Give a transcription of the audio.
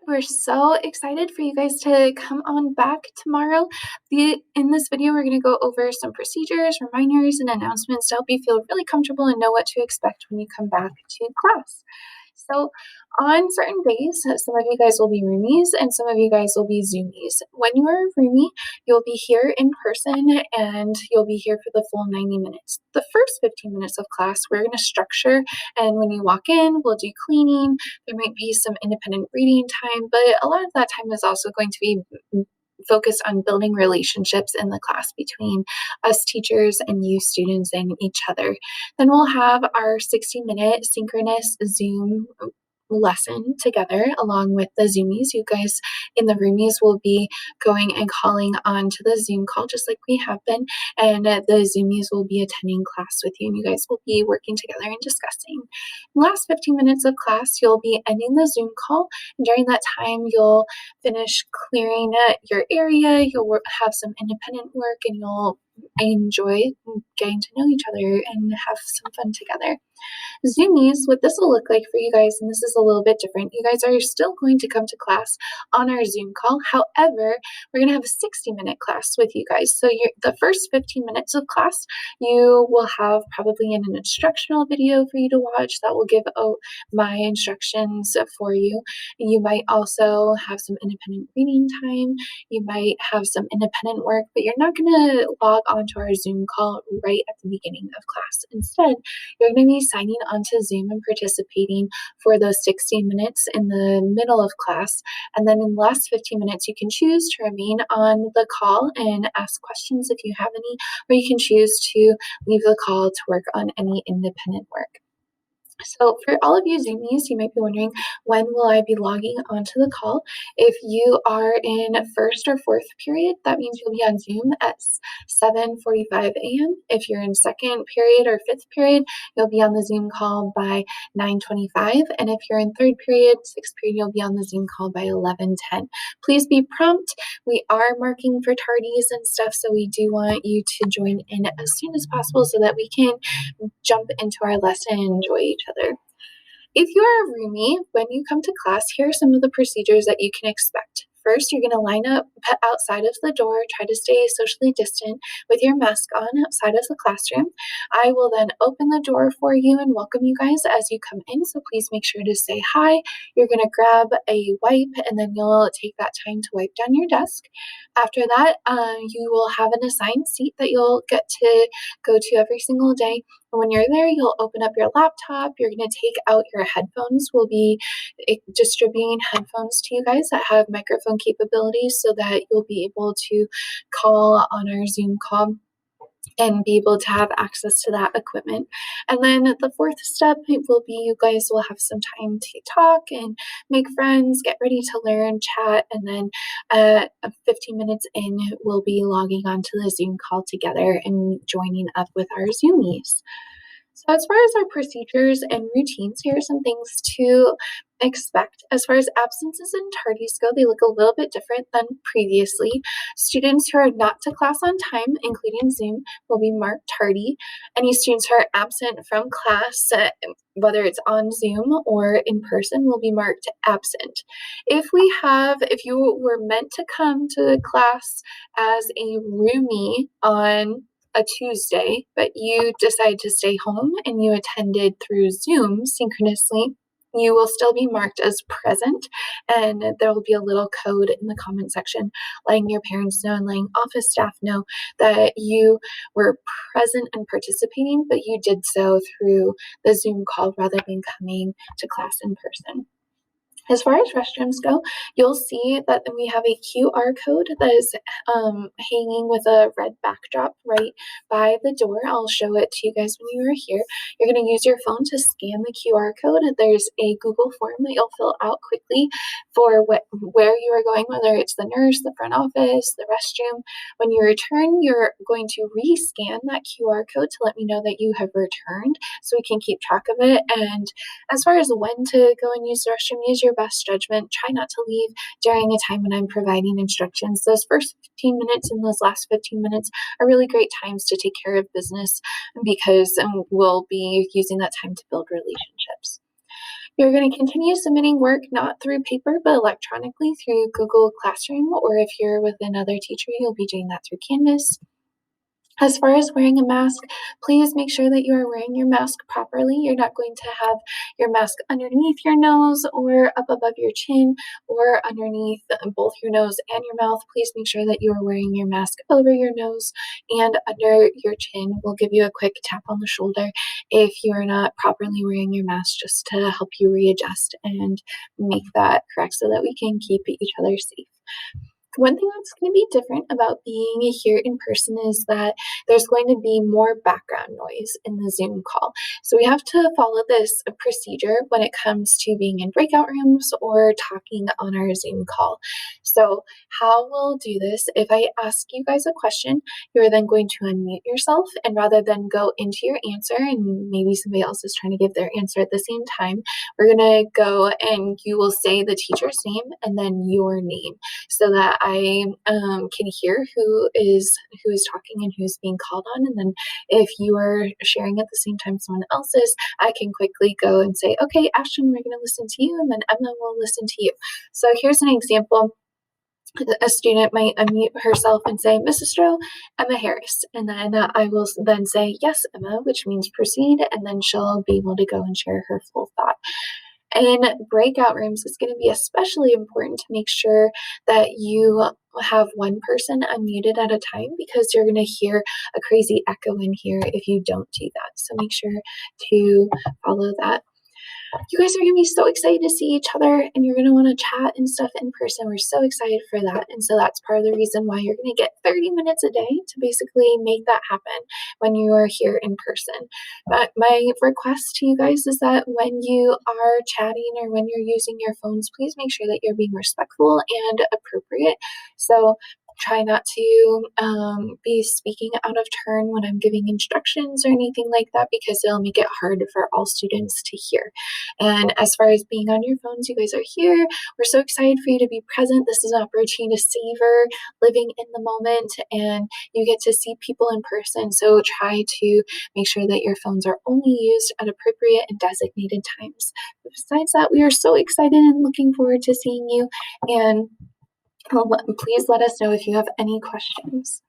We're so excited for you guys to come on back tomorrow. In this video, we're going to go over some procedures, reminders, and announcements to help you feel really comfortable and know what to expect when you come back to class. So, on certain days, some of you guys will be roomies and some of you guys will be Zoomies. When you are a roomie, you'll be here in person and you'll be here for the full 90 minutes. The first 15 minutes of class, we're going to structure, and when you walk in, we'll do cleaning. There might be some independent reading time, but a lot of that time is also going to be focused on building relationships in the class between us teachers and you students and each other. Then we'll have our 60-minute synchronous Zoom lesson together along with the Zoomies. You guys in the roomies will be going and calling on to the Zoom call just like we have been, and the Zoomies will be attending class with you and you guys will be working together and discussing. In the last 15 minutes of class, you'll be ending the Zoom call, and during that time you'll finish clearing your area, you'll have some independent work, and you'll enjoy getting to know each other and have some fun together. Zoomies, what this will look like for you guys, and this is a little bit different, you guys are still going to come to class on our Zoom call. However, we're going to have a 60-minute class with you guys. So the first 15 minutes of class, you will have probably an instructional video for you to watch that will give my instructions for you. You might also have some independent reading time. You might have some independent work, but you're not going to log onto our Zoom call right at the beginning of class. Instead, you're going to be signing onto Zoom and participating for those 60 minutes in the middle of class. And then in the last 15 minutes, you can choose to remain on the call and ask questions if you have any, or you can choose to leave the call to work on any independent work. So for all of you Zoomies, you might be wondering, when will I be logging onto the call? If you are in first or fourth period, that means you'll be on Zoom at 7:45 a.m. If you're in second period or fifth period, you'll be on the Zoom call by 9:25. And if you're in third period, sixth period, you'll be on the Zoom call by 11:10. Please be prompt. We are marking for tardies and stuff, so we do want you to join in as soon as possible so that we can jump into our lesson and enjoy each other. If you are a roomie, when you come to class, here are some of the procedures that you can expect. First, you're going to line up outside of the door, try to stay socially distant with your mask on outside of the classroom. I will then open the door for you and welcome you guys as you come in, so please make sure to say hi. You're going to grab a wipe and then you'll take that time to wipe down your desk. After that, you will have an assigned seat that you'll get to go to every single day. When you're there, you'll open up your laptop. You're going to take out your headphones. We'll be distributing headphones to you guys that have microphone capabilities so that you'll be able to call on our Zoom call and be able to have access to that equipment. And then the fourth step will be you guys will have some time to talk and make friends, get ready to learn, chat, and then 15 minutes in, we'll be logging onto the Zoom call together and joining up with our Zoomies. So as far as our procedures and routines, here are some things to expect. As far as absences and tardies go, they look a little bit different than previously. Students who are not to class on time, including Zoom, will be marked tardy. Any students who are absent from class, whether it's on Zoom or in person, will be marked absent. If you were meant to come to class as a roomie on a Tuesday, but you decided to stay home and you attended through Zoom synchronously, you will still be marked as present, and there will be a little code in the comment section letting your parents know and letting office staff know that you were present and participating, but you did so through the Zoom call rather than coming to class in person. As far as restrooms go, you'll see that we have a QR code that is hanging with a red backdrop right by the door. I'll show it to you guys when you are here. You're going to use your phone to scan the QR code. There's a Google form that you'll fill out quickly for where you are going, whether it's the nurse, the front office, the restroom. When you return, you're going to rescan that QR code to let me know that you have returned so we can keep track of it. And as far as when to go and use the restroom, use your best judgment. Try not to leave during a time when I'm providing instructions. Those first 15 minutes and those last 15 minutes are really great times to take care of business because we'll be using that time to build relationships. You're going to continue submitting work not through paper but electronically through Google Classroom, or if you're with another teacher, you'll be doing that through Canvas. As far as wearing a mask, please make sure that you are wearing your mask properly. You're not going to have your mask underneath your nose or up above your chin or underneath both your nose and your mouth. Please make sure that you are wearing your mask over your nose and under your chin. We'll give you a quick tap on the shoulder if you are not properly wearing your mask, just to help you readjust and make that correct so that we can keep each other safe. One thing that's going to be different about being here in person is that there's going to be more background noise in the Zoom call. So we have to follow this procedure when it comes to being in breakout rooms or talking on our Zoom call. So how we'll do this, if I ask you guys a question, you're then going to unmute yourself, and rather than go into your answer and maybe somebody else is trying to give their answer at the same time, we're going to go and you will say the teacher's name and then your name, so that I can hear who is talking and who's being called on. And then if you are sharing at the same time someone else is, I can quickly go and say, okay, Ashton, we're going to listen to you, and then Emma will listen to you. So here's an example. A student might unmute herself and say, Mrs. Stroh, Emma Harris. And then I will then say, yes, Emma, which means proceed. And then she'll be able to go and share her full thought. In breakout rooms, it's going to be especially important to make sure that you have one person unmuted at a time, because you're going to hear a crazy echo in here if you don't do that. So make sure to follow that. You guys are going to be so excited to see each other, and you're going to want to chat and stuff in person. We're so excited for that. And so that's part of the reason why you're going to get 30 minutes a day to basically make that happen when you are here in person. But my request to you guys is that when you are chatting or when you're using your phones, please make sure that you're being respectful and appropriate. So try not to be speaking out of turn when I'm giving instructions or anything like that, because it'll make it hard for all students to hear. And as far as being on your phones, you guys are here. We're so excited for you to be present. This is an opportunity to savor living in the moment, and you get to see people in person. So try to make sure that your phones are only used at appropriate and designated times. But besides that, we are so excited and looking forward to seeing you. And please let us know if you have any questions.